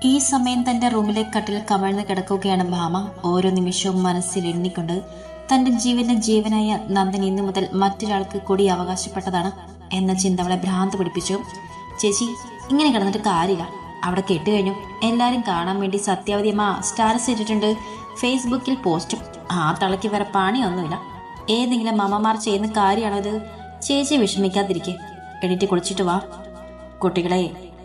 ഈ സമയം തന്റെ റൂമിലെ കട്ടിൽ കമഴ്ന്ന് കിടക്കുകയാണ് ഭാമ. ഓരോ നിമിഷവും മനസ്സിൽ എണ്ണിക്കൊണ്ട് തന്റെ ജീവന്റെ ജീവനായ നന്ദൻ ഇന്നു മുതൽ മറ്റൊരാൾക്ക് കൂടി അവകാശപ്പെട്ടതാണ് എന്ന ചിന്ത അവളെ ഭ്രാന്ത് പിടിപ്പിച്ചു. ചേച്ചി, ഇങ്ങനെ കിടന്നിട്ട് കാര്യമില്ല. അവിടെ കെട്ടുകഴിഞ്ഞു. എല്ലാരും കാണാൻ വേണ്ടി സത്യാവതി അമ്മ സ്റ്റാറ്റസ് ഇട്ടിട്ടുണ്ട്. ഫേസ്ബുക്കിൽ പോസ്റ്റും. ആ തളയ്ക്ക് വരെ പണിയൊന്നുമില്ല. ഏതെങ്കിലും അമ്മമാർ ചെയ്യുന്ന കാര്യമാണോ ഇത്? ചേച്ചി വിഷമിക്കാതിരിക്കെ. എണീറ്റ് കുളിച്ചിട്ട് വാ. കുട്ടികളെ,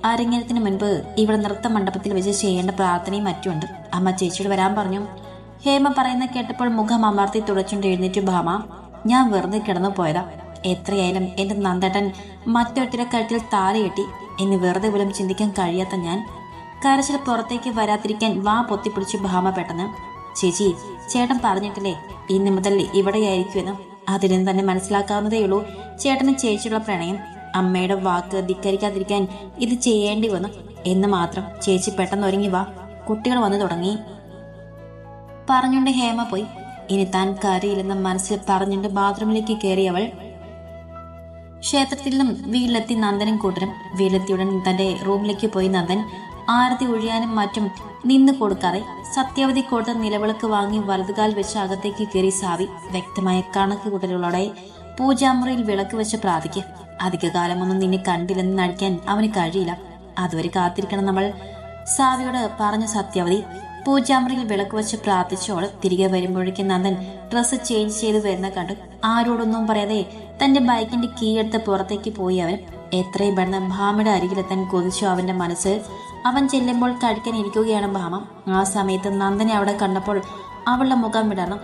അരങ്ങേറ്റത്തിന് മുൻപ് ഇവിടെ നൃത്ത മണ്ഡപത്തിൽ വെച്ച് ചെയ്യേണ്ട പ്രാർത്ഥനയും മറ്റുമുണ്ട്. അമ്മ ചേച്ചിയോട് വരാൻ പറഞ്ഞു. ഹേമ പറയുന്ന കേട്ടപ്പോൾ മുഖം അമർത്തി തുടച്ചുകൊണ്ട് എഴുന്നേറ്റു ഭാമ. ഞാൻ വെറുതെ കിടന്നു പോയതാ. എത്രയായാലും എന്റെ നന്ദേട്ടൻ മറ്റൊരുത്തിയുടെ കഴുത്തിൽ താലി കെട്ടി എന്ന് വെറുതെ പോലും ചിന്തിക്കാൻ കഴിയാത്ത ഞാൻ കരച്ചിൽ പുറത്തേക്ക് വരാതിരിക്കാൻ വാ പൊത്തിപ്പിടിച്ചു ഭാമ പെട്ടെന്ന്. ചേച്ചി, ചേട്ടൻ പറഞ്ഞിട്ടില്ലേ ഇന്നു മുതൽ ഇവിടെയായിരിക്കുമെന്ന്? അതിൽ നിന്ന് തന്നെ മനസ്സിലാക്കാവുന്നതേയുള്ളൂ ചേട്ടന് ചേച്ചിയുള്ള പ്രണയം. അമ്മയുടെ വാക്ക് ധിക്കരിക്കാതിരിക്കാൻ ഇത് ചെയ്യേണ്ടി വന്നു എന്ന് മാത്രം. ചേച്ചി പെട്ടെന്ന് ഒരുങ്ങി വാ, കുട്ടികൾ വന്നു തുടങ്ങി പറഞ്ഞുകൊണ്ട് ഹേമ പോയി. ഇനി താൻ കരയില്ലെന്ന് മനസ്സിൽ പറഞ്ഞുകൊണ്ട് ബാത്റൂമിലേക്ക് കയറി അവൾ. ക്ഷേത്രത്തിൽ നിന്നും വീട്ടിലെത്തി നന്ദനും കൂട്ടരും. വീട്ടിലെത്തിയുടൻ തന്റെ റൂമിലേക്ക് പോയി നന്ദൻ ആരതി ഒഴിയാനും മറ്റും നിന്ന് കൊടുക്കാതെ സത്യാവധി കൊടുത്ത നിലവിളക്ക് വാങ്ങി വലതുകാൽ വെച്ച് അകത്തേക്ക് കയറി സാവി വ്യക്തമായ കണക്ക് കൂട്ടലുകളോടെ പൂജാമുറിയിൽ വിളക്ക് വെച്ച് പ്രാർത്ഥിക്കുക. അധികകാലമൊന്നും നിന്നെ കണ്ടില്ലെന്ന് നടിക്കാൻ അവന് കഴിയില്ല. അതുവരെ കാത്തിരിക്കണം നമ്മൾ, സാവിയോട് പറഞ്ഞ സത്യാവധി. പൂജാമുറിയിൽ വിളക്ക് വെച്ച് പ്രാർത്ഥിച്ചോൾ തിരികെ വരുമ്പോഴേക്കും നന്ദൻ ഡ്രസ്സ് ചേഞ്ച് ചെയ്ത് വരുന്ന കണ്ടു. ആരോടൊന്നും പറയാതെ തന്റെ ബൈക്കിന്റെ കീ എടുത്ത് പുറത്തേക്ക് പോയി അവൻ. എത്രയും പെട്ടെന്ന് ഭാമയുടെ അരികിലെത്താൻ കൊതിച്ചു അവന്റെ മനസ്സ്. അവൻ ചെല്ലുമ്പോൾ കഴിക്കാൻ ഇരിക്കുകയാണ് ഭാമ. ആ സമയത്ത് നന്ദനെ അവിടെ കണ്ടപ്പോൾ അവളുടെ മുഖം വിടണം.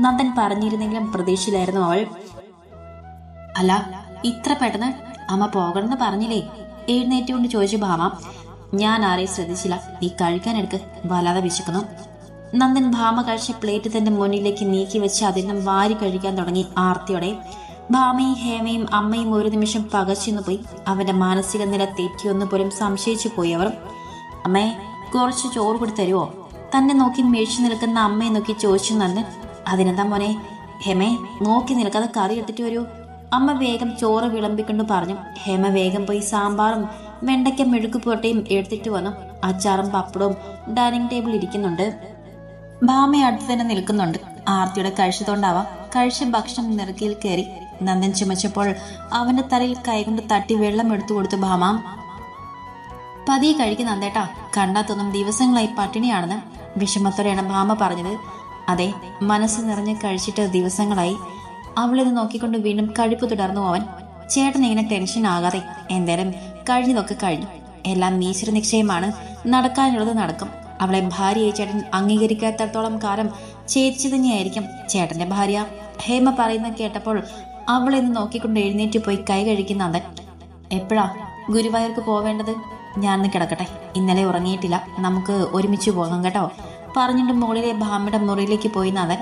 നന്ദൻ പറഞ്ഞിരുന്നെങ്കിലും പ്രതീക്ഷയിലായിരുന്നു അവൾ. അല്ല, ഇത്ര പെട്ടെന്ന് അമ്മ പോകണമെന്ന് പറഞ്ഞില്ലേ? എഴുന്നേറ്റുകൊണ്ട് ചോദിച്ചു ഭാമ. ഞാൻ ആരെയും ശ്രദ്ധിച്ചില്ല. നീ കഴിക്കാനെടുക്ക്, വല്ലാതെ വിശക്കുന്നു. നന്ദൻ ഭാമ കഴിച്ച പ്ലേറ്റ് തന്റെ മുന്നിലേക്ക് നീക്കി വെച്ച് അതിൽ നിന്നും വാരി കഴിക്കാൻ തുടങ്ങി ആർത്തിയോടെ. ഭാമയും ഹേമയും അമ്മയും ഒരു നിമിഷം പകച്ചെന്നു പോയി. അവന്റെ മാനസിക നില തെറ്റിയൊന്നു പോലും സംശയിച്ചു പോയി അവർ. അമ്മേ, കുറച്ച് ചോറ് കൂടി തരുമോ? തന്നെ നോക്കി മേടിച്ചു നിൽക്കുന്ന അമ്മയെ നോക്കി ചോദിച്ചു നന്ദൻ. അതിനെന്താ മോനെ? ഹേമേ, നോക്കി നിൽക്കാതെ കറി എടുത്തിട്ട് വരൂ. അമ്മ വേഗം ചോറ് വിളമ്പിക്കൊണ്ട് പറഞ്ഞു. ഹേമ വേഗം പോയി സാമ്പാറും വെണ്ടയ്ക്ക മെഴുക്കുപുരട്ടയും എടുത്തിട്ട് വന്നു. അച്ചാറും പപ്പടവും ഡൈനിങ് ടേബിൾ ഇരിക്കുന്നുണ്ട്. ഭാമ അടുത്ത് തന്നെ നിൽക്കുന്നുണ്ട്. ആർത്തിയുടെ കഴിച്ചതുകൊണ്ടാവാം കഴിച്ച ഭക്ഷണം നെറുകയിൽ കയറി. നന്ദൻ ചുമച്ചപ്പോൾ അവന്റെ തലയിൽ കൈകൊണ്ട് തട്ടി വെള്ളം എടുത്തു കൊടുത്തു ഭാമ. പതിയെ കഴിക്കുന്ന നന്ദേട്ടാ, കണ്ടാത്തൊന്നും ദിവസങ്ങളായി പട്ടിണിയാണെന്ന് വിഷമത്തോടെയാണ് ഭാമ പറഞ്ഞത്. അതെ, മനസ്സ് നിറഞ്ഞ് കഴിച്ചിട്ട് ദിവസങ്ങളായി. അവളിത് നോക്കിക്കൊണ്ട് വീണ്ടും കഴിപ്പ് തുടർന്നു അവൻ. ചേട്ടൻ ഇങ്ങനെ ടെൻഷൻ ആകാതെ, എന്തായാലും കഴിഞ്ഞതൊക്കെ കഴിഞ്ഞു. എല്ലാം ഈശ്വര നിശ്ചയമാണ്. നടക്കാനുള്ളത് നടക്കും. അവളെ ഭാര്യയെ ചേട്ടൻ അംഗീകരിക്കാത്തടത്തോളം കാലം ചേച്ചി തന്നെയായിരിക്കും ചേട്ടന്റെ ഭാര്യ. ഹേമ പറയുന്നത് കേട്ടപ്പോൾ അവളിന്ന് നോക്കിക്കൊണ്ട് എഴുന്നേറ്റ് പോയി കൈ കഴിക്കുന്ന നന്ദൻ. എപ്പോഴാ ഗുരുവായൂർക്ക് പോവേണ്ടത്? ഞാനൊന്ന് കിടക്കട്ടെ, ഇന്നലെ ഉറങ്ങിയിട്ടില്ല. നമുക്ക് ഒരുമിച്ച് പോകാം കേട്ടോ പറഞ്ഞിട്ട് മുകളിലെ ഭാമയുടെ മുറിയിലേക്ക് പോയി നന്ദൻ.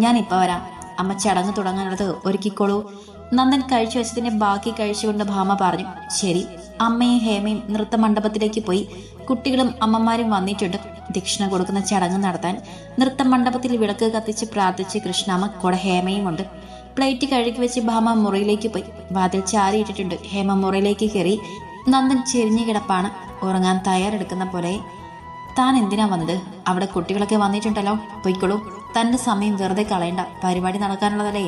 ഞാൻ ഇപ്പൊ വരാം, അമ്മ ചടങ്ങ് തുടങ്ങാനുള്ളത് ഒരുക്കിക്കോളൂ. നന്ദൻ കഴിച്ചു വെച്ചതിന്റെ ബാക്കി കഴിച്ചുകൊണ്ട് ഭാമ പറഞ്ഞു. ശരി. അമ്മയും ഹേമയും നൃത്ത മണ്ഡപത്തിലേക്ക് പോയി. കുട്ടികളും അമ്മമാരും വന്നിട്ടുണ്ട് ദക്ഷിണ കൊടുക്കുന്ന ചടങ്ങ് നടത്താൻ. നൃത്ത മണ്ഡപത്തിൽ വിളക്ക് കത്തിച്ച് പ്രാർത്ഥിച്ച് കൃഷ്ണാമ്മ കൂടെ ഹേമയും ഉണ്ട്. പ്ലേറ്റ് കഴുകി വെച്ച് ഭാമ മുറിയിലേക്ക് പോയി. വാതിൽ ചാരിയിട്ടിട്ടുണ്ട്. ഹേമ മുറിയിലേക്ക് കയറി. നന്ദൻ ചെരിഞ്ഞു കിടപ്പാണ്, ഉറങ്ങാൻ തയ്യാറെടുക്കുന്ന പോലെ. താൻ എന്തിനാ വന്നത്? അവിടെ കുട്ടികളൊക്കെ വന്നിട്ടുണ്ടല്ലോ, പൊയ്ക്കോളൂ. തന്റെ സമയം വെറുതെ കളയണ്ട, പരിപാടി നടക്കാനുള്ളതല്ലേ.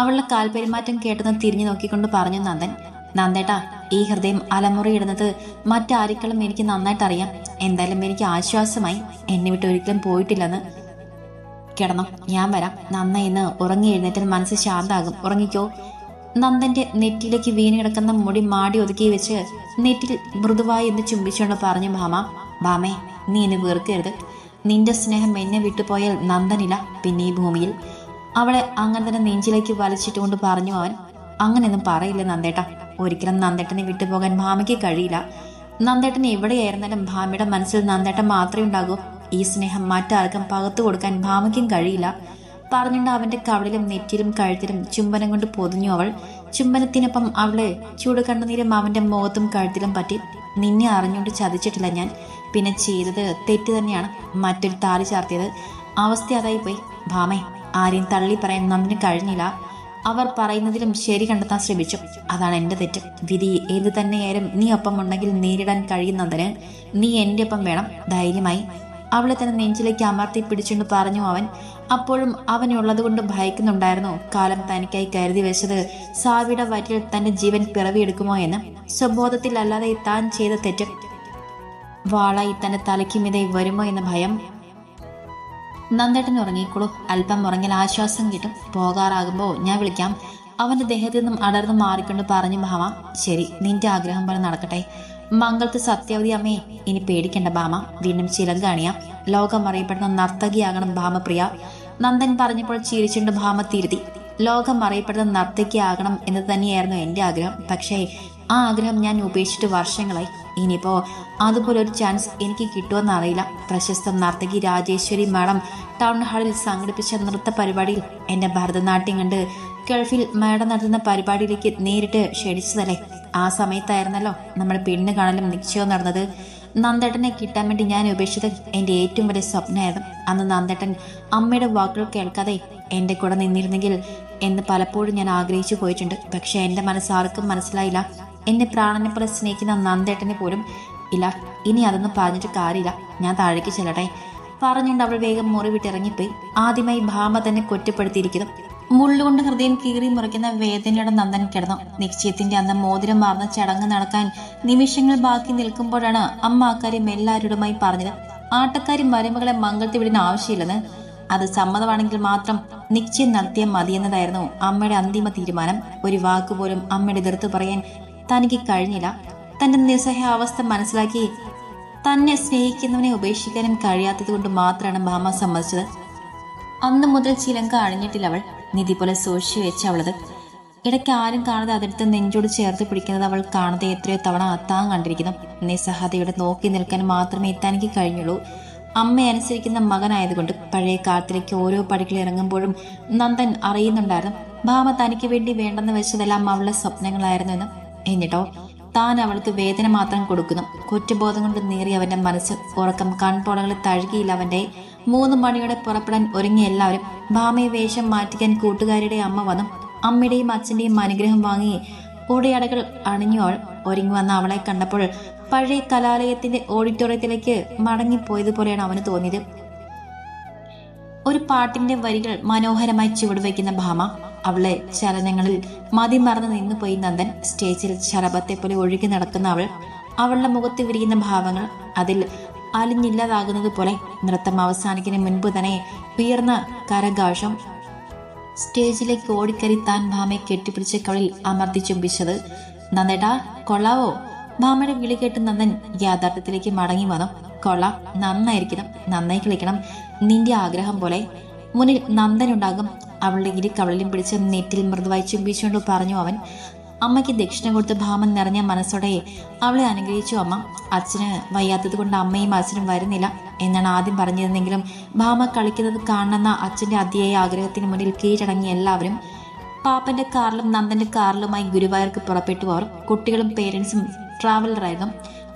അവളുടെ കാൽപെരുമാറ്റം കേട്ടെന്ന് തിരിഞ്ഞു നോക്കിക്കൊണ്ട് പറഞ്ഞു നന്ദൻ. നന്ദേട്ടാ, ഈ ഹൃദയം അലമുറയിടുന്നത് മറ്റാരിക്കളും എനിക്ക് നന്നായിട്ട് അറിയാം. എന്തായാലും എനിക്ക് ആശ്വാസമായി, എന്നെ വിട്ട് ഒരിക്കലും പോയിട്ടില്ലെന്ന്. കിടന്നോ, ഞാൻ വരാം. നന്നായി ഇന്ന് ഉറങ്ങി എഴുന്നേറ്റാൽ മനസ്സ് ശാന്താകും. ഉറങ്ങിക്കോ. നന്ദന്റെ നെറ്റിയിലേക്ക് വീണ് കിടക്കുന്ന മുടി മാടി ഒതുക്കി വെച്ച് നെറ്റിൽ മൃദുവായി എന്ന് ചുംബിച്ചുകൊണ്ട് പറഞ്ഞു ഭാമ. ഭാമേ, നീ എന്നെ വെറുക്കരുത്. നിന്റെ സ്നേഹം എന്നെ വിട്ടുപോയാൽ നന്ദനില്ല പിന്നെ ഈ ഭൂമിയിൽ. അവളെ അങ്ങനെ തന്നെ നെഞ്ചിലേക്ക് വലിച്ചിട്ടുകൊണ്ട് പറഞ്ഞു അവൻ. അങ്ങനെയൊന്നും പറയില്ല നന്ദേട്ട. ഒരിക്കലും നന്ദേട്ടനെ വിട്ടുപോകാൻ ഭാമയ്ക്ക് കഴിയില്ല. നന്ദേട്ടൻ എവിടെയായിരുന്നാലും ഭാമയുടെ മനസ്സിൽ നന്ദേട്ടൻ മാത്രമേ ഉണ്ടാകൂ. ഈ സ്നേഹം മറ്റാർക്കും പകർത്തു കൊടുക്കാൻ ഭാമയ്ക്കും കഴിയില്ല പറഞ്ഞുകൊണ്ട് അവന്റെ കവളിലും നെറ്റിലും കഴുത്തിലും ചുംബനം കൊണ്ട് പൊതിഞ്ഞു അവൾ. ചുംബനത്തിനൊപ്പം അവള് ചൂട് കണ്ണുനീരും അവന്റെ മുഖത്തും കഴുത്തിലും പറ്റി. നിന്നെ അറിഞ്ഞുകൊണ്ട് ചതിച്ചിട്ടില്ല ഞാൻ. പിന്നെ ചെയ്തത് തെറ്റ് തന്നെയാണ്, മറ്റൊരു താലി ചാർത്തിയത്. അവസ്ഥ അതായി പോയി ഭാമേ. ആരെയും തള്ളി പറയാൻ നന്ദിന് കഴിഞ്ഞില്ല. അവർ പറയുന്നതിലും ശരി കണ്ടെത്താൻ ശ്രമിച്ചു. അതാണ് എൻ്റെ തെറ്റ്. വിധി ഏത് തന്നെയായാലും നീ ഒപ്പം ഉണ്ടെങ്കിൽ നേരിടാൻ കഴിയുന്നതിന് നീ എൻ്റെ ഒപ്പം വേണം. ധൈര്യമായി അവളെ തന്നെ നെഞ്ചിലേക്ക് അമർത്തി പിടിച്ചുകൊണ്ട് പറഞ്ഞു അവൻ. അപ്പോഴും അവനുള്ളത് കൊണ്ട് ഭയക്കുന്നുണ്ടായിരുന്നു. കാലം തനിക്കായി കരുതി വെച്ചത് സാവിയുടെ വയറ്റിൽ തന്റെ ജീവൻ പിറവിയെടുക്കുമോ എന്ന്. സ്വബോധത്തിലല്ലാതെ താൻ ചെയ്ത തെറ്റ് വാളായി തന്റെ തലയ്ക്ക് മീതെ വരുമോ എന്ന ഭയം. നന്ദേട്ടൻ ഉറങ്ങിക്കോളൂ. അല്പം ഉറങ്ങിയാൽ ആശ്വാസം കിട്ടും. പോകാറാകുമ്പോൾ ഞാൻ വിളിക്കാം. അവന്റെ ദേഹത്തു നിന്നും അടർന്നു മാറിക്കൊണ്ട് പറഞ്ഞു ഭാമ. ശരി, നിന്റെ ആഗ്രഹം പോലെ നടക്കട്ടെ. മംഗളത്ത് സത്യാവതി അമ്മേ. ഇനി പേടിക്കണ്ട ഭാമ. വീണ്ടും ചിലങ്ക അണിയാം. ലോകം അറിയപ്പെടുന്ന നർത്തകിയാകണം ഭാമപ്രിയ. നന്ദൻ പറഞ്ഞപ്പോൾ ചിരിച്ചുകൊണ്ട് ഭാമ തിരുത്തി. ലോകം അറിയപ്പെടുന്ന നർത്തകിയാകണം എന്ന് തന്നെയായിരുന്നു എൻ്റെ ആഗ്രഹം. പക്ഷേ ആ ആഗ്രഹം ഞാൻ ഉപേക്ഷിച്ചിട്ട് വർഷങ്ങളായി. ഇനിയിപ്പോ അതുപോലെ ഒരു ചാൻസ് എനിക്ക് കിട്ടുമെന്ന് അറിയില്ല. പ്രശസ്ത നർത്തകി രാജേശ്വരി മാഡം ടൗൺ ഹാളിൽ സംഘടിപ്പിച്ച നൃത്ത പരിപാടിയിൽ എൻ്റെ ഭരതനാട്യം കണ്ട് ഗൾഫിൽ മാഡം നടത്തുന്ന പരിപാടിയിലേക്ക് നേരിട്ട് ക്ഷണിച്ചതല്ലേ. ആ സമയത്തായിരുന്നല്ലോ നമ്മുടെ പെണ്ണ് കാണലും നിശ്ചയവും നടന്നത്. നന്ദേട്ടനെ കിട്ടാൻ വേണ്ടി ഞാൻ ഉപേക്ഷിച്ചത് എൻ്റെ ഏറ്റവും വലിയ സ്വപ്നമായിരുന്നു. അന്ന് നന്ദേട്ടൻ അമ്മയുടെ വാക്കുകൾ കേൾക്കാതെ എൻ്റെ കൂടെ നിന്നിരുന്നെങ്കിൽ എന്ന് പലപ്പോഴും ഞാൻ ആഗ്രഹിച്ചു പോയിട്ടുണ്ട്. പക്ഷെ എൻ്റെ മനസ്സാർക്കും മനസ്സിലായില്ല. എന്നെ പ്രാണനെ പോലെ സ്നേഹിക്കുന്ന നന്ദേട്ടനെ പോലും ഇല്ല. ഇനി അതൊന്നും പറഞ്ഞിട്ട് കാര്യമില്ല. ഞാൻ താഴേക്ക് ചെല്ലട്ടെ പറഞ്ഞുകൊണ്ട് അവൾ വേഗം മുറി വിട്ടിറങ്ങിപ്പോയി. ആദ്യമായി ഭാമ തന്നെ കുറ്റപ്പെടുത്തിയിരിക്കുന്നു. മുള്ളുകൊണ്ട് ഹൃദയം കീറി മുറിക്കുന്ന വേദനയുടെ നന്ദൻ കിടന്നു. നിശ്ചയത്തിന്റെ അന്ന് മോതിരം മാറുന്ന ചടങ്ങ് നടക്കാൻ നിമിഷങ്ങൾ ബാക്കി നിൽക്കുമ്പോഴാണ് അമ്മ അക്കാര്യം എല്ലാവരോടുമായി പറഞ്ഞത്. ആട്ടക്കാരി മരുമകളെ മംഗളത്തിൽ വിടാൻ ആവശ്യമില്ലെന്ന്, അത് സമ്മതമാണെങ്കിൽ മാത്രം നിശ്ചയം നടത്തിയാൽ മതിയെന്നതായിരുന്നു അമ്മയുടെ അന്തിമ തീരുമാനം. ഒരു വാക്കുപോലും അമ്മയുടെ എതിർത്ത് പറയാൻ തനിക്ക് കഴിഞ്ഞില്ല. തന്റെ നിസ്സഹായാവസ്ഥ മനസ്സിലാക്കി തന്നെ സ്നേഹിക്കുന്നവനെ ഉപേക്ഷിക്കാനും കഴിയാത്തത് കൊണ്ട് മാത്രമാണ് ഭാമ സമ്മതിച്ചത്. അന്ന് മുതൽ ചിലങ്ക അണിഞ്ഞിട്ടില്ല അവൾ. നിധി പോലെ സൂക്ഷിച്ചു വെച്ച് അവളത്. ഇടയ്ക്ക് ആരും കാണാതെ അതിർത്ത് നെഞ്ചോട് ചേർത്ത് പിടിക്കുന്നത് അവൾ കാണാതെ എത്രയോ തവണ താൻ കണ്ടിരിക്കുന്നു. നിസ്സഹായതയോടെ നോക്കി നിൽക്കാൻ മാത്രമേ തനിക്ക് കഴിഞ്ഞുള്ളൂ. അമ്മ അനുസരിക്കുന്ന മകനായതുകൊണ്ട് പഴയ കാലത്തിലേക്ക് ഓരോ പടികൾ ഇറങ്ങുമ്പോഴും നന്ദൻ അറിയുന്നുണ്ടായിരുന്നു ഭാമ തനിക്ക് വേണ്ടി വേണ്ടെന്ന് വെച്ചതെല്ലാം അവളുടെ സ്വപ്നങ്ങളായിരുന്നു എന്ന്. എന്നിട്ടോ താൻ അവൾക്ക് വേദന മാത്രം കൊടുക്കുന്നു. കുറ്റബോധം കൊണ്ട് നീറി അവന്റെ മനസ്സ്. ഉറക്കം കൺപോളകളിൽ തഴുകിയില്ല അവന്റെ. 3 മണിയോടെ പുറപ്പെടാൻ ഒരുങ്ങിയ എല്ലാവരും. ഭാമയെ വേഷം മാറ്റിക്കാൻ കൂട്ടുകാരുടെ അമ്മ വന്നു. അമ്മയുടെയും അച്ഛന്റെയും അനുഗ്രഹം വാങ്ങി ഓടിയടകൾ അണിഞ്ഞോൾ ഒരുങ്ങി വന്ന അവളെ കണ്ടപ്പോൾ പഴയ കലാലയത്തിന്റെ ഓഡിറ്റോറിയത്തിലേക്ക് മടങ്ങിപ്പോയതുപോലെയാണ് അവന് തോന്നിയത്. ഒരു പാട്ടിന്റെ വരികൾ മനോഹരമായി ചുവടുവയ്ക്കുന്ന ഭാമ. അവളെ ചലനങ്ങളിൽ മതിമറന്ന് നിന്നുപോയി നന്ദൻ. സ്റ്റേജിൽ ശരഭത്തെ പോലെ ഒഴുകി നടക്കുന്ന അവൾ. അവളുടെ മുഖത്ത് വിരിയുന്ന ഭാവങ്ങൾ അതിൽ അലിഞ്ഞില്ലാതാകുന്നത് പോലെ. നൃത്തം അവസാനിക്കുന്നതിന് മുൻപ് തന്നെ ഉയർന്ന കരഘോഷം. സ്റ്റേജിലേക്ക് ഓടിക്കറി താൻ ഭാമയെ കെട്ടിപ്പിടിച്ച കവളിൽ അമർത്തി ചുംബിച്ചത്. നന്ദേട്ടാ കൊള്ളാവോ? ഭാമയുടെ വിളി കേട്ട് നന്ദൻ യാഥാർത്ഥ്യത്തിലേക്ക് മടങ്ങി വന്നു. കൊള്ളാം, നന്നായിരിക്കണം, നന്നായി കളിക്കണം, നിന്റെ ആഗ്രഹം പോലെ. മുന്നിൽ നന്ദനുണ്ടാകും. അവളുടെ ഇരു കവളിലും പിടിച്ച് നെറ്റിൽ മൃദുവായി ചുംബിച്ചുകൊണ്ട് പറഞ്ഞു അവൻ. അമ്മയ്ക്ക് ദക്ഷിണ കൊടുത്ത് ഭാമൻ നിറഞ്ഞ മനസ്സോടെ അവളെ അനുഗ്രഹിച്ചു അമ്മ. അച്ഛന് വയ്യാത്തത് കൊണ്ട് അമ്മയും അച്ഛനും വരുന്നില്ല എന്നാണ് ആദ്യം പറഞ്ഞിരുന്നെങ്കിലും ഭാമ കളിക്കുന്നത് കാണണമെന്ന അച്ഛന്റെ അതിയായ ആഗ്രഹത്തിന് മുന്നിൽ കീഴടങ്ങിയ എല്ലാവരും പാപ്പന്റെ കാറിലും നന്ദന്റെ കാറിലുമായി ഗുരുവായൂർക്ക് പുറപ്പെട്ടു. അവർ കുട്ടികളും പേരൻസും ട്രാവലറായിരുന്നു.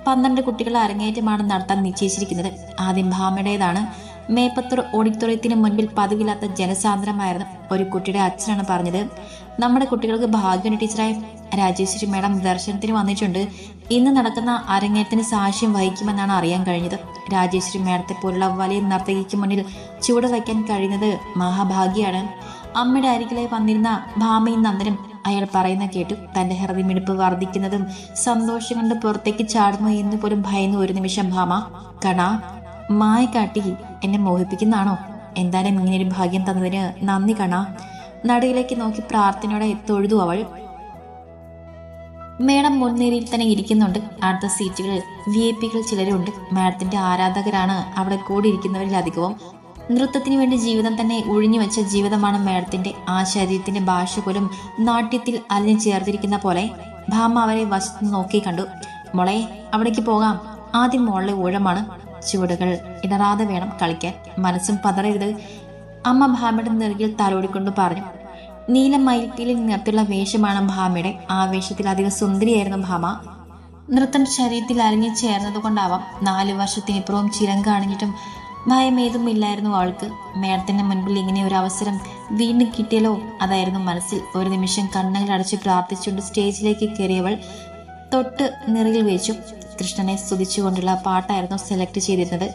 12 കുട്ടികളെ അരങ്ങേറ്റമാണ് നടത്താൻ നിശ്ചയിച്ചിരിക്കുന്നത്. ആദ്യം ഭാമയുടേതാണ്. മേപ്പത്തൂർ ഓഡിറ്റോറിയത്തിന് മുൻപിൽ പതിവില്ലാത്ത ജനസാന്ദ്രമായിരുന്നു. ഒരു കുട്ടിയുടെ അച്ഛനാണ് പറഞ്ഞത്, നമ്മുടെ കുട്ടികൾക്ക് ഭാഗ്യമുണ്ട് ടീച്ചറായ രാജേശ്വരി മാഡം ദർശനത്തിന് വന്നിട്ടുണ്ട്. ഇന്ന് നടക്കുന്ന അരങ്ങേറ്റത്തിന് സാക്ഷ്യം വഹിക്കുമെന്നാണ് അറിയാൻ കഴിഞ്ഞത്. രാജേശ്വരി മാഡത്തെ പോലുള്ള വലിയ നർത്തകിക്ക് മുന്നിൽ ചുവട് വയ്ക്കാൻ കഴിയുന്നത് മഹാഭാഗ്യമാണ്. അമ്മയുടെ അരികിലായി വന്നിരുന്ന ഭാമയും നന്ദനും അയാൾ പറയുന്ന കേട്ടു. തന്റെ ഹൃദയമിടിപ്പ് വർദ്ധിക്കുന്നതും സന്തോഷം കൊണ്ട് പുറത്തേക്ക് ചാടുന്നു എന്ന് പോലും ഭയന്നു ഒരു നിമിഷം ഭാമ. കണാ മായ കാട്ടി എന്നെ മോഹിപ്പിക്കുന്നതാണോ? എന്തായാലും ഇങ്ങനെയൊരു ഭാഗ്യം തന്നതിന് നന്ദി കണാ. നടയിലേക്ക് നോക്കി പ്രാർത്ഥനയോടെ തൊഴുതു അവൾ. മേഡം മുൻനിരയിൽ തന്നെ ഇരിക്കുന്നുണ്ട്. അടുത്ത സീറ്റുകളിൽ VIP ചിലരുണ്ട്. മാഡത്തിന്റെ ആരാധകരാണ് അവിടെ കൂടിയിരിക്കുന്നവരിൽ അധികവും. നൃത്തത്തിന് വേണ്ടി ജീവിതം തന്നെ ഒഴിഞ്ഞു വെച്ച ജീവിതമാണ് മേഡത്തിന്റെ. ആ ശരീരത്തിന്റെ ഭാഷ പോലും നാട്യത്തിൽ അലിഞ്ഞു ചേർത്തിരിക്കുന്ന പോലെ. ഭാമ അവരെ വശത്ത് നോക്കി കണ്ടു. മോളെ, അവിടേക്ക് പോകാം. ആദ്യം മോളുടെ ഊഴമാണ്. ചുവടുകൾ ഇടറാതെ വേണം കളിക്കാൻ. മനസ്സും പതറരുത്. അമ്മ ഭാമയുടെ നെറുകിൽ തലോടിക്കൊണ്ട് പറഞ്ഞു. നീല മയിൽപ്പീലിൽ നിറത്തുള്ള വേഷമാണ് ഭാമയുടെ. ആ വേഷത്തിൽ അധികം സുന്ദരിയായിരുന്നു ഭാമ. നൃത്തം ശരീരത്തിൽ അലിഞ്ഞു ചേർന്നത് കൊണ്ടാവാം 4 വർഷത്തിനിപ്പുറവും ചിലങ്ക അണിഞ്ഞിട്ടും ഭയം ഏതും ഇല്ലായിരുന്നു അവൾക്ക്. മേഡത്തിന്റെ മുൻപിൽ ഇങ്ങനെ ഒരു അവസരം വീണ്ടും കിട്ടിയല്ലോ, അതായിരുന്നു മനസ്സിൽ. ഒരു നിമിഷം കണ്ണുകൾ അടച്ച് പ്രാർത്ഥിച്ചുകൊണ്ട് സ്റ്റേജിലേക്ക് കയറിയവൾ തൊട്ട് നിറയിൽ വെച്ചു. കൃഷ്ണനെ സ്തുതിച്ചുകൊണ്ടുള്ള പാട്ടായിരുന്നു സെലക്ട് ചെയ്തിരുന്നത്.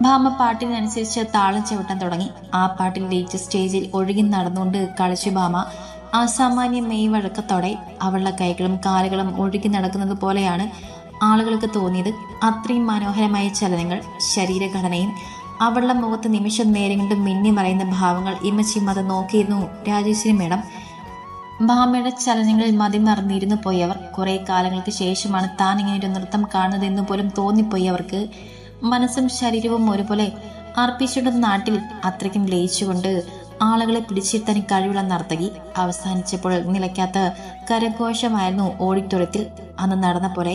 ഭാമ പാട്ടിനനുസരിച്ച് താളം ചവിട്ടാൻ തുടങ്ങി. ആ പാട്ടിൽ ലയിച്ച് സ്റ്റേജിൽ ഒഴുകി നടന്നുകൊണ്ട് കളിച്ചു ഭാമ. അസാമാന്യ മെയ് വഴക്കത്തോടെ അവളുടെ കൈകളും കാലുകളും ഒഴുകി നടക്കുന്നത് പോലെയാണ് ആളുകൾക്ക് തോന്നിയത്. അത്രയും മനോഹരമായ ചലനങ്ങൾ, ശരീരഘടനയും അവളുടെ മുഖത്ത് നിമിഷം നേരം കൊണ്ട് മിന്നി മറയുന്ന ഭാവങ്ങൾ ഇമച്ചിമ്മത് നോക്കിയിരുന്നു രാജേശ്വരി മേഡം. ഭാമയുടെ ചലനങ്ങളിൽ മതിമറന്നിരുന്നു പോയവർ. കുറെ കാലങ്ങൾക്ക് ശേഷമാണ് താൻ ഇങ്ങനെ ഒരു നൃത്തം കാണുന്നതെന്ന് പോലും തോന്നിപ്പോയി അവർക്ക്. മനസ്സും ശരീരവും ഒരുപോലെ അർപ്പിച്ചുകൊണ്ട് നാട്ടിൽ അത്രയ്ക്കും ലയിച്ചുകൊണ്ട് ആളുകളെ പിടിച്ചിരുത്താൻ കഴിവുള്ള നർത്തകി. അവസാനിച്ചപ്പോൾ നിലയ്ക്കാത്ത കരഘോഷമായിരുന്നു ഓഡിറ്റോറിയത്തിൽ. അന്ന് നടന്ന പോലെ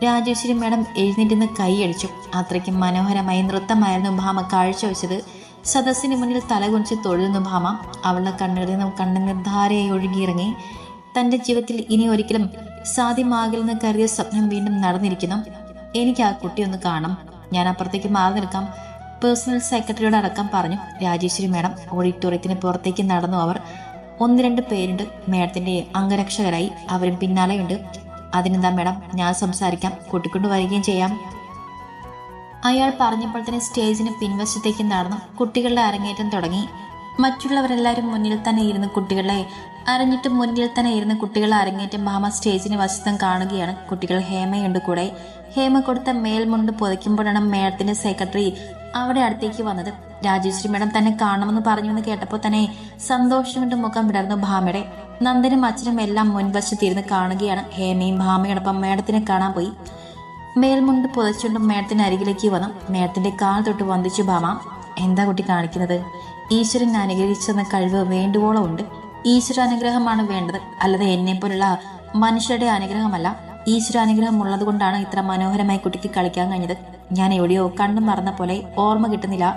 രാജേശ്വരി മേഡം എഴുന്നേറ്റിന്ന് കൈയടിച്ചു. അത്രയ്ക്കും മനോഹരമായ നൃത്തമായിരുന്നു ഭാമ കാഴ്ചവെച്ചത്. സദസ്സിന് മുന്നിൽ തലകുനിച്ച് തൊഴുന്നു ഭാമ. അവളുടെ കണ്ണുകളിൽ നിന്നും കണ്ണുനീർ ധാരയായി ഒഴുകിയിറങ്ങി. തന്റെ ജീവിതത്തിൽ ഇനി ഒരിക്കലും സാധ്യമാകില്ലെന്ന് കരുതിയ സ്വപ്നം വീണ്ടും നടന്നിരിക്കുന്നു. എനിക്ക് ആ കുട്ടി ഒന്ന് കാണാം, ഞാൻ അപ്പുറത്തേക്ക് മാറി നിൽക്കാം, പേഴ്സണൽ സെക്രട്ടറിയോട് അടക്കം പറഞ്ഞു രാജേശ്വരി മേഡം. ഓഡിറ്റോറിയത്തിന് പുറത്തേക്ക് നടന്നു അവർ. 1-2 പേരുണ്ട് മേഡത്തിന്റെ അംഗരക്ഷകരായി, അവരും പിന്നാലെയുണ്ട്. അതിനെന്താ മേഡം, ഞാൻ സംസാരിക്കാം, കൂട്ടിക്കൊണ്ട് വരികയും ചെയ്യാം. അയാൾ പറഞ്ഞപ്പോൾ തന്നെ സ്റ്റേജിന് പിൻവശത്തേക്ക് നടന്നു. കുട്ടികളുടെ അരങ്ങേറ്റം തുടങ്ങി. മറ്റുള്ളവരെല്ലാവരും മുന്നിൽ തന്നെ ഇരുന്ന് കുട്ടികളെ അരങ്ങേറ്റം ഭാമ സ്റ്റേജിന് വശത്തം കാണുകയാണ്. കുട്ടികൾ ഹേമയുണ്ട് കൂടെ. ഹേമ കൊടുത്ത മേൽമുണ്ട് പുതയ്ക്കുമ്പോഴാണ് മേഡത്തിന്റെ സെക്രട്ടറി അവിടെ അടുത്തേക്ക് വന്നത്. രാജേശ്വരി മേഡം തന്നെ കാണണമെന്ന് പറഞ്ഞുവെന്ന് കേട്ടപ്പോൾ തന്നെ സന്തോഷം കൊണ്ട് മുഖം വിടർന്നു ഭാമയുടെ. നന്ദനും അച്ഛനും എല്ലാം മുൻവശത്തിരുന്ന് കാണുകയാണ്. ഹേമയും ഭാമയോടൊപ്പം മേഡത്തിനെ കാണാൻ പോയി. മേൽമുണ്ട് പുതച്ചുകൊണ്ട് മേഡത്തിന്റെ അരികിലേക്ക് വന്നു. മേഡത്തിന്റെ കാൽ തൊട്ട് വന്ദിച്ചു ഭാമ. എന്താ കുട്ടി കാണിക്കുന്നത്? ഈശ്വരൻ അനുഗ്രഹിച്ചെന്ന കഴിവ് വേണ്ടുവോളം ഉണ്ട്. ഈശ്വര അനുഗ്രഹമാണ് വേണ്ടത്, അല്ലാതെ എന്നെ പോലുള്ള മനുഷ്യരുടെ അനുഗ്രഹമല്ല. ഈശ്വര അനുഗ്രഹം ഉള്ളത് കൊണ്ടാണ് ഇത്ര മനോഹരമായി കുട്ടിക്ക് കളിക്കാൻ കഴിഞ്ഞത്. ഞാൻ എവിടെയോ കണ്ണു മറന്ന പോലെ, ഓർമ്മ കിട്ടുന്നില്ല.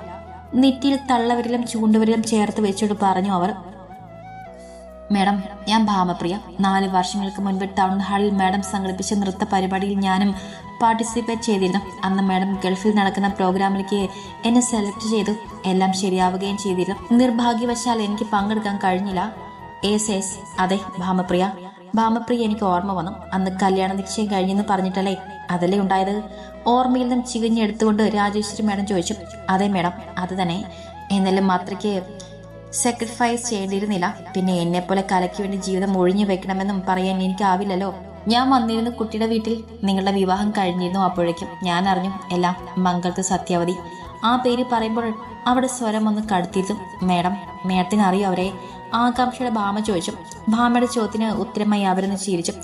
നെറ്റിയിൽ തള്ളവിരലും ചൂണ്ടുവിരലും ചേർത്ത് വെച്ചോട് പറഞ്ഞു അവർ. മേഡം, ഞാൻ ഭാമപ്രിയ. 4 വർഷങ്ങൾക്ക് മുൻപ് ടൗൺ ഹാളിൽ മാഡം സംഘടിപ്പിച്ച നൃത്ത പരിപാടിയിൽ ഞാനും പാർട്ടിസിപ്പേറ്റ് ചെയ്തിരുന്നു. അന്ന് മാഡം ഗൾഫിൽ നടക്കുന്ന പ്രോഗ്രാമിലേക്ക് എന്നെ സെലക്ട് ചെയ്തു. എല്ലാം ശരിയാവുകയും ചെയ്തിരുന്നു. നിർഭാഗ്യവശാൽ എനിക്ക് പങ്കെടുക്കാൻ കഴിഞ്ഞില്ല. എസ് അതെ ഭാമപ്രിയ. എനിക്ക് ഓർമ്മ വന്നു. അന്ന് കല്യാണ നിശ്ചയം കഴിഞ്ഞെന്ന് പറഞ്ഞിട്ടല്ലേ അതല്ലേ ഉണ്ടായത്? ഓർമ്മയിൽ നിന്നും ചികഞ്ഞെടുത്തുകൊണ്ട് രാജേശ്വരി മേഡം ചോദിച്ചു. അതെ മേഡം, അത് തന്നെ. എന്നാലും അത്രയ്ക്ക് സാക്രിഫൈസ് ചെയ്തിരുന്നില്ല. പിന്നെ എന്നെപ്പോലെ കലയ്ക്ക് വേണ്ടി ജീവിതം ഒഴിഞ്ഞു വെക്കണമെന്നും പറയാൻ എനിക്കാവില്ലല്ലോ. ഞാൻ വന്നിരുന്നു കുട്ടിയുടെ വീട്ടിൽ. നിങ്ങളുടെ വിവാഹം കഴിഞ്ഞിരുന്നു. അപ്പോഴേക്കും ഞാൻ അറിഞ്ഞു എല്ലാം. മംഗളത്ത് സത്യാവതി. ആ പേര് പറയുമ്പോൾ അവിടെ സ്വരം ഒന്ന് കടുത്തിരുന്നു. മേഡത്തിന് അറിയോ അവരെ? ആകാംക്ഷയുടെ ഭാമ ചോദിച്ചു. ഭാമയുടെ ചോദ്യത്തിന് ഉത്തരമായി അവരൊന്ന് ചിരിച്ചു.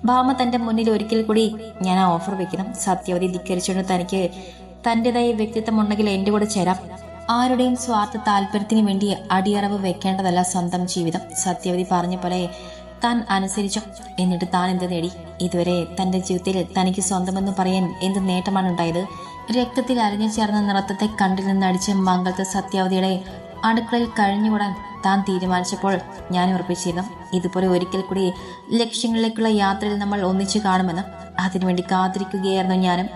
ഭാമ തന്റെ മുന്നിൽ ഒരിക്കൽ കൂടി ഞാൻ ആ ഓഫർ വെക്കണം. സത്യാവതി ധിക്കരിച്ചുകൊണ്ട് തനിക്ക് തന്റേതായ വ്യക്തിത്വം ഉണ്ടെങ്കിൽ എന്റെ കൂടെ ചേരാം. ആരുടെയും സ്വാർത്ഥ താല്പര്യത്തിന് വേണ്ടി അടിയറവ് വെക്കേണ്ടതല്ല സ്വന്തം ജീവിതം. സത്യാവതി പറഞ്ഞ പോലെ താൻ അനുസരിച്ചു. എന്നിട്ട് താൻ എന്ത് നേടി? ഇതുവരെ തന്റെ ജീവിതത്തിൽ തനിക്ക് സ്വന്തമെന്ന് പറയാൻ എന്ത് നേട്ടമാണ് ഉണ്ടായത്? രക്തത്തിൽ അലിഞ്ഞു ചേർന്ന നൃത്തത്തെ കണ്ടിൽ നിന്നടിച്ച മംഗളത്തെ സത്യാവതിയുടെ അടുക്കളയിൽ കഴിഞ്ഞുകൂടാൻ താൻ തീരുമാനിച്ചപ്പോൾ ഞാൻ ഉറപ്പിച്ചിരുന്നു, ഇതുപോലെ ഒരിക്കൽ കൂടി ലക്ഷ്യങ്ങളിലേക്കുള്ള യാത്രയിൽ നമ്മൾ ഒന്നിച്ചു കാണുമെന്ന്. അതിനുവേണ്ടി കാത്തിരിക്കുകയായിരുന്നു ഞാനും.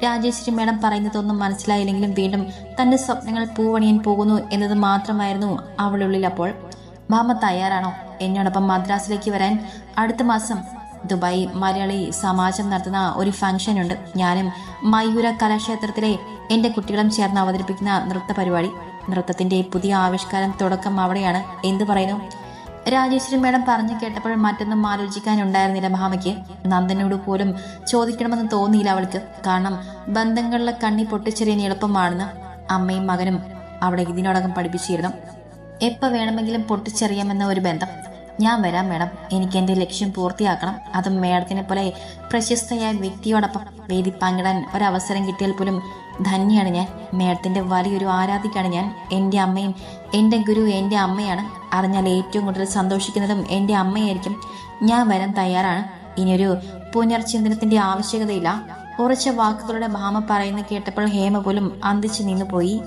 രാജേശ്വരി മേഡം പറയുന്നതൊന്നും മനസ്സിലായില്ലെങ്കിലും വീണ്ടും തന്റെ സ്വപ്നങ്ങൾ പൂവണിയാൻ പോകുന്നു എന്നത് മാത്രമായിരുന്നു അവളുള്ളിൽ. അപ്പോൾ ഭാമ തയ്യാറാണോ എന്നോടൊപ്പം മദ്രാസിലേക്ക് വരാൻ? അടുത്ത മാസം ദുബായ് മലയാളി സമാജം നടത്തുന്ന ഒരു ഫംഗ്ഷൻ ഉണ്ട്. ഞാനും മയൂര കലാക്ഷേത്രത്തിലെ എന്റെ കുട്ടികളും ചേർന്ന് അവതരിപ്പിക്കുന്ന നൃത്ത പരിപാടി. നൃത്തത്തിന്റെ പുതിയ ആവിഷ്കാരം തുടക്കം അവിടെയാണ്. എന്തു പറയുന്നു? രാജേശ്വരി മേഡം പറഞ്ഞു കേട്ടപ്പോൾ മറ്റൊന്നും ആലോചിക്കാനുണ്ടായിരുന്നില്ല ഭാമയ്ക്ക്. നന്ദനോട് പോലും ചോദിക്കണമെന്ന് തോന്നിയില്ല അവൾക്ക്. കാരണം ബന്ധങ്ങളിലെ കണ്ണി പൊട്ടിച്ചെറിയാൻ എളുപ്പമാണെന്ന് അമ്മയും മകനും അവിടെ ഇതിനോടകം പഠിപ്പിച്ചിരുന്നു. എപ്പോൾ വേണമെങ്കിലും പൊട്ടിച്ചെറിയാമെന്ന ഒരു ബന്ധം. ഞാൻ വരാം മേഡം. എനിക്ക് എൻ്റെ ലക്ഷ്യം പൂർത്തിയാക്കണം. അതും മേഡത്തിനെ പോലെ പ്രശസ്തയായ വ്യക്തിയോടൊപ്പം വേദി പങ്കിടാൻ ഒരവസരം കിട്ടിയാൽ പോലും ധന്യാണ് ഞാൻ. മേഡത്തിൻ്റെ വലിയൊരു ആരാധികയാണ് ഞാൻ. എൻ്റെ അമ്മയും എൻ്റെ ഗുരു എൻ്റെ അമ്മയാണ്. അറിഞ്ഞാൽ ഏറ്റവും കൂടുതൽ സന്തോഷിക്കുന്നതും എൻ്റെ അമ്മയായിരിക്കും. ഞാൻ വരാൻ തയ്യാറാണ്. ഇനിയൊരു പുനർചിന്തനത്തിൻ്റെ ആവശ്യകതയില്ല. ഉറച്ച വാക്കുകളുടെ ഭാമ പറയുന്നത് കേട്ടപ്പോൾ ഹേമ പോലും അന്തിച്ചു നിന്നുപോയി.